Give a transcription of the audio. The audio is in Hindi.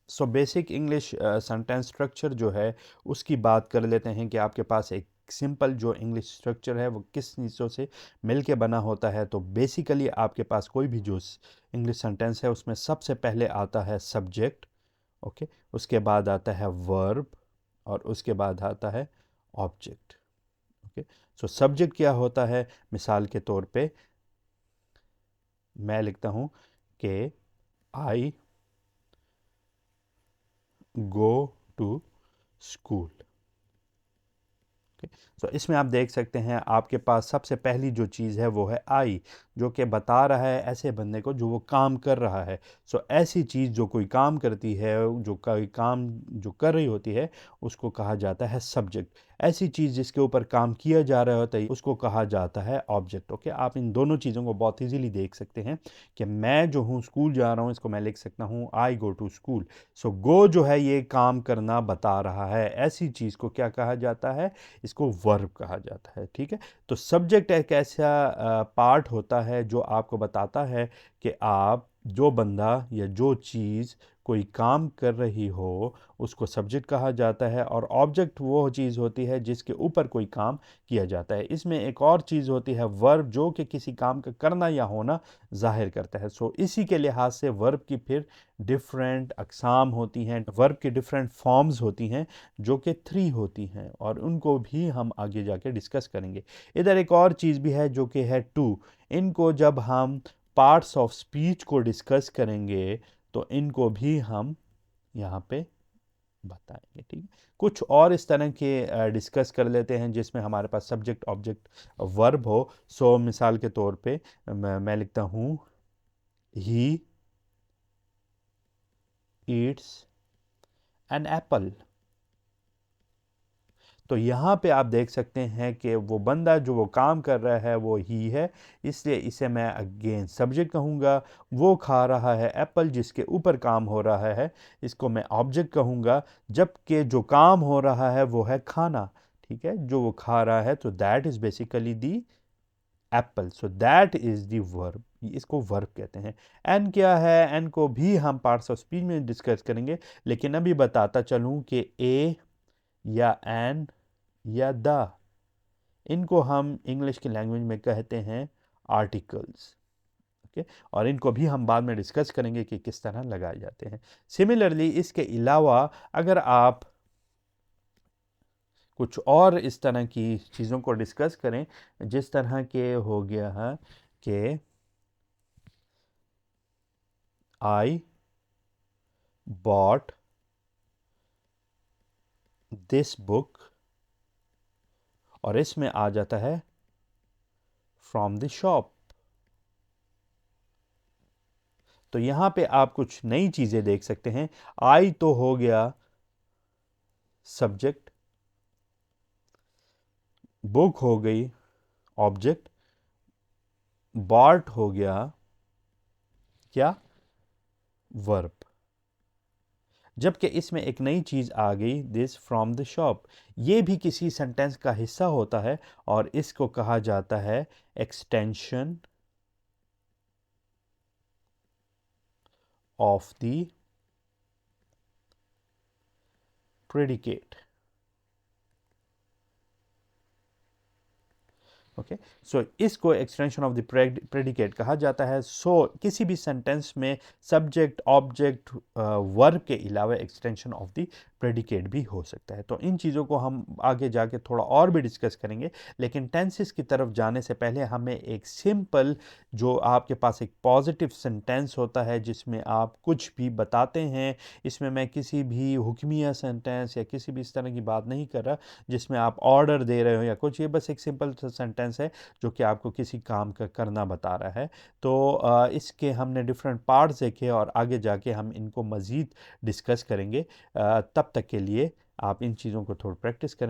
So basic English sentence structure जो है उसकी बात कर लेते हैं कि आपके पास एक सिंपल जो इंग्लिश स्ट्रक्चर है वो किस चीज़ों से मिलके बना होता है। तो बेसिकली आपके पास कोई भी जो इंग्लिश सेंटेंस है उसमें सबसे पहले आता है सब्जेक्ट, ओके, उसके बाद आता है वर्ब और उसके बाद आता है ऑब्जेक्ट। ओके, सो सब्जेक्ट क्या होता है? मिसाल के तौर पे मैं लिखता हूँ कि आई गो टू स्कूल। तो इसमें आप देख सकते हैं आपके पास सबसे पहली जो चीज़ है वो है आई, जो कि बता रहा है ऐसे बंदे को जो वो काम कर रहा है। सो ऐसी चीज़ जो कोई काम करती है, जो कोई काम जो कर रही होती है, उसको कहा जाता है सब्जेक्ट। ऐसी चीज़ जिसके ऊपर काम किया जा रहा होता है उसको कहा जाता है ऑब्जेक्ट। ओके, आप इन दोनों चीज़ों को बहुत ईजीली देख सकते हैं कि मैं जो हूँ स्कूल जा रहा हूँ, इसको मैं लिख सकता हूँ आई गो टू स्कूल। सो गो जो है ये काम करना बता रहा है, ऐसी चीज़ को क्या कहा जाता है? इसको वर्ब कहा जाता है। ठीक है, तो सब्जेक्ट एक ऐसा पार्ट होता है जो आपको बताता है कि आप जो बंदा या जो चीज़ कोई काम कर रही हो उसको सब्जेक्ट कहा जाता है, और ऑब्जेक्ट वो चीज़ होती है जिसके ऊपर कोई काम किया जाता है। इसमें एक और चीज़ होती है वर्ब, जो कि किसी काम का करना या होना जाहिर करता है। सो इसी के लिहाज से वर्ब की फिर डिफरेंट अकसाम होती हैं, वर्ब की डिफरेंट फॉर्म्स होती हैं जो कि 3 होती हैं, और उनको भी हम आगे जाके डिस्कस करेंगे। इधर एक और चीज़ भी है जो कि है टू। इनको जब हम पार्ट्स ऑफ स्पीच को डिस्कस करेंगे तो इनको भी हम यहाँ पे बताएंगे। ठीक है, कुछ और इस तरह के डिस्कस कर लेते हैं जिसमें हमारे पास सब्जेक्ट ऑब्जेक्ट वर्ब हो। सो मिसाल के तौर पे मैं लिखता हूँ ही ईट्स एन एप्पल। तो यहाँ पे आप देख सकते हैं कि वो बंदा जो वो काम कर रहा है वो ही है, इसलिए इसे मैं अगेन सब्जेक्ट कहूँगा। वो खा रहा है एप्पल जिसके ऊपर काम हो रहा है, इसको मैं ऑब्जेक्ट कहूँगा। जबकि जो काम हो रहा है वो है खाना। ठीक है, जो वो खा रहा है, तो that is basically the Apple. So that is the verb, इसको वर्ब कहते हैं। एन क्या है? एन को भी हम पार्ट्स ऑफ स्पीच में डिस्कस करेंगे, लेकिन अभी बताता चलूँ कि ए या एन या द, इनको हम इंग्लिश की लैंग्वेज में कहते हैं आर्टिकल्स। ओके, और इनको भी हम बाद में डिस्कस करेंगे कि किस तरह लगाए जाते हैं। सिमिलरली इसके अलावा अगर आप कुछ और इस तरह की चीज़ों को डिस्कस करें, जिस तरह के हो गया है कि आई बॉट दिस बुक, और इसमें आ जाता है फ्रॉम द शॉप। तो यहां पे आप कुछ नई चीजें देख सकते हैं। आई तो हो गया सब्जेक्ट, बुक हो गई ऑब्जेक्ट, बॉट हो गया क्या? वर्ब। जबकि इसमें एक नई चीज आ गई, दिस फ्रॉम द शॉप। ये भी किसी सेंटेंस का हिस्सा होता है और इसको कहा जाता है extension of the predicate. Okay, so इसको एक्सटेंशन ऑफ द प्रेडिकेट कहा जाता है। सो किसी भी सेंटेंस में सब्जेक्ट ऑब्जेक्ट वर्ब के अलावा एक्सटेंशन ऑफ द प्रेडिकेट भी हो सकता है। तो इन चीज़ों को हम आगे जाके थोड़ा और भी डिस्कस करेंगे, लेकिन टेंसेस की तरफ जाने से पहले हमें एक सिंपल, जो आपके पास एक पॉजिटिव सेंटेंस होता है जिसमें आप कुछ भी बताते हैं, इसमें मैं किसी भी हुक्मिया सेंटेंस या किसी भी इस तरह की बात नहीं कर रहा जिसमें आप ऑर्डर दे रहे हो या कुछ, ये बस एक सिंपल सेंटेंस है जो कि आपको किसी काम का करना बता रहा है। तो इसके हमने डिफरेंट पार्ट्स देखे और आगे जाके हम इनको मज़ीद डिस्कस करेंगे। तब तक के लिए आप इन चीज़ों को थोड़ा प्रैक्टिस करें।